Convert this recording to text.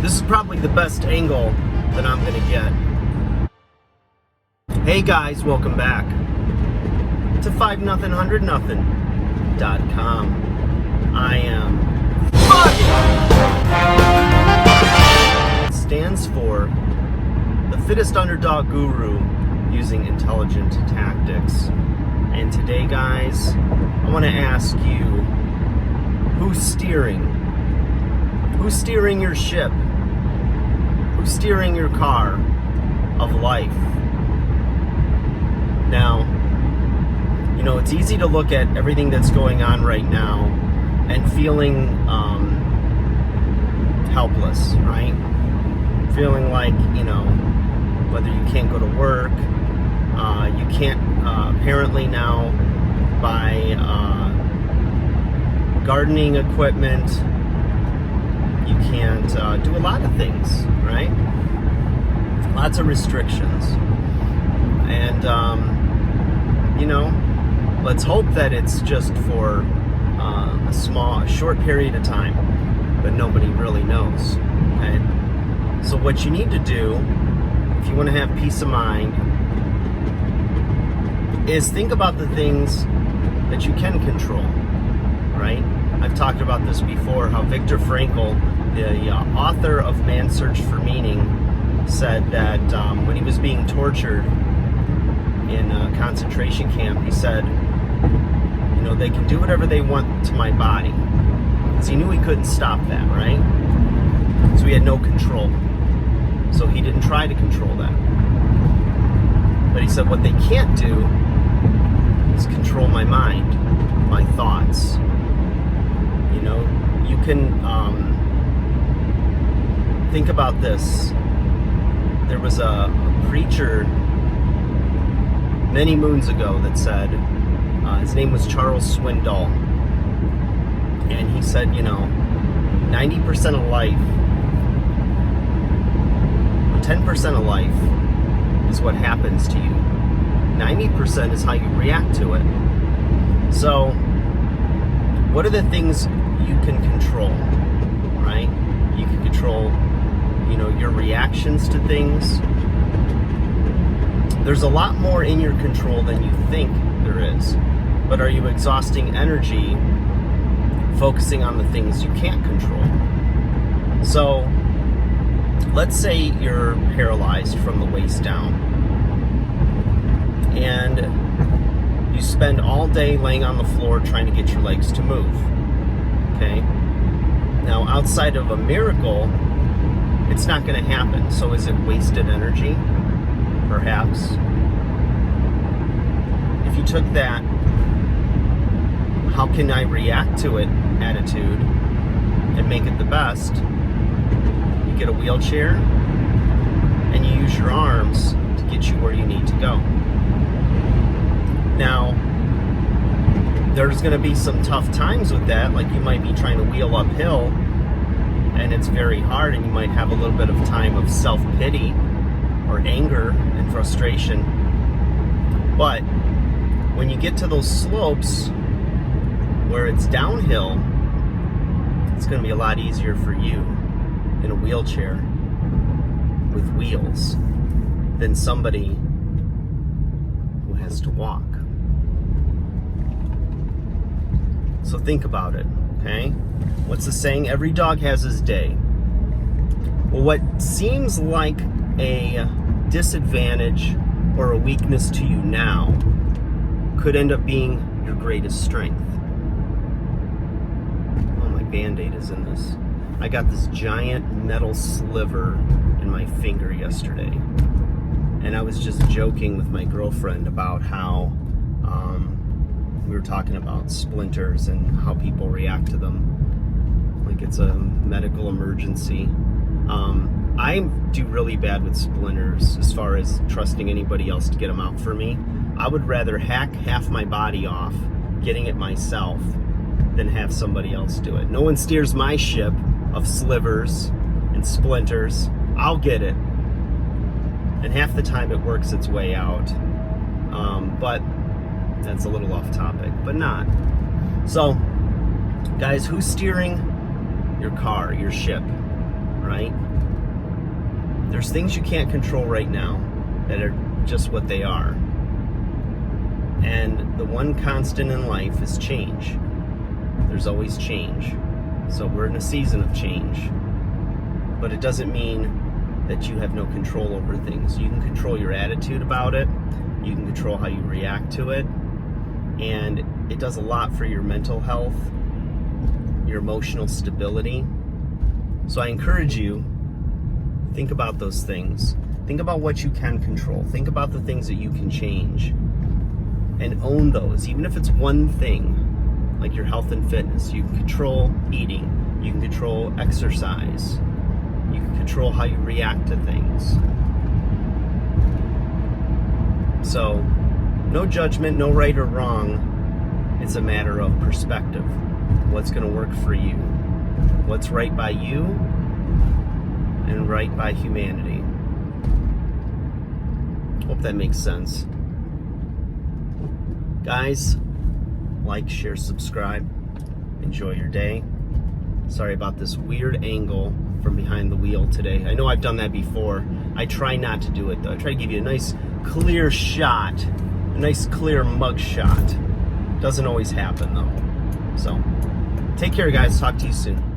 This is probably the best angle that I'm gonna get. Hey guys, welcome back to 5nothing100nothing.com. I am It stands for the fittest underdog guru using intelligent tactics. And today, guys, I want to ask you, who's steering? Who's steering your ship? Who's steering your car of life? Now, you know, it's easy to look at everything that's going on right now and feeling helpless, right? Feeling like, you know, whether you can't go to work, you can't apparently now buy gardening equipment, you can't do a lot of things, right? Lots of restrictions. And, you know, let's hope that it's just for a short period of time, but nobody really knows, okay? So what you need to do, if you want to have peace of mind, is think about the things that you can control, right? I've talked about this before, how Viktor Frankl, the author of Man's Search for Meaning, said that when he was being tortured in a concentration camp, he said, you know, they can do whatever they want to my body. Because he knew he couldn't stop that, right? So he had no control. So he didn't try to control that. But he said what they can't do is control my mind, my thoughts. You know, you can think about this. There was a preacher many moons ago that said, his name was Charles Swindoll, and he said, you know, 90% of life, or 10% of life is what happens to you. 90% is how you react to it. So, what are the things you can control, right? You can control, you know, your reactions to things. There's a lot more in your control than you think there is. But are you exhausting energy focusing on the things you can't control? So, let's say you're paralyzed from the waist down, and you spend all day laying on the floor trying to get your legs to move. Okay? Now, outside of a miracle, it's not going to happen. So is it wasted energy? Perhaps. If you took that how can I react to it attitude and make it the best, you get a wheelchair and you use your arms to get you where you need to go. Now, there's going to be some tough times with that, like you might be trying to wheel uphill and it's very hard, and you might have a little bit of time of self-pity or anger and frustration. But when you get to those slopes where it's downhill, it's going to be a lot easier for you in a wheelchair with wheels than somebody who has to walk. So think about it, okay? What's the saying? Every dog has his day. Well, what seems like a disadvantage or a weakness to you now could end up being your greatest strength. Oh, my Band-Aid is in this. I got this giant metal sliver in my finger yesterday, and I was just joking with my girlfriend about how we were talking about splinters and how people react to them like it's a medical emergency. I do really bad with splinters as far as trusting anybody else to get them out for me. I would rather hack half my body off getting it myself than have somebody else do it. No one steers my ship of slivers and splinters. I'll get it. And half the time it works its way out. But that's a little off topic, but not. So, guys, who's steering your car, your ship, right? There's things you can't control right now that are just what they are. And the one constant in life is change. There's always change. So we're in a season of change. But it doesn't mean that you have no control over things. You can control your attitude about it. You can control how you react to it. And it does a lot for your mental health, your emotional stability. So I encourage you, think about those things. Think about what you can control. Think about the things that you can change. And own those, even if it's one thing, like your health and fitness. You can control eating. You can control exercise. You can control how you react to things. So, no judgment, no right or wrong. It's a matter of perspective. What's going to work for you? What's right by you and right by humanity? Hope that makes sense. Guys, like, share, subscribe. Enjoy your day. Sorry about this weird angle from behind the wheel today. I know I've done that before. I try not to do it though. I try to give you a nice clear shot, a nice clear mug shot. Doesn't always happen though. So, take care guys. Talk to you soon.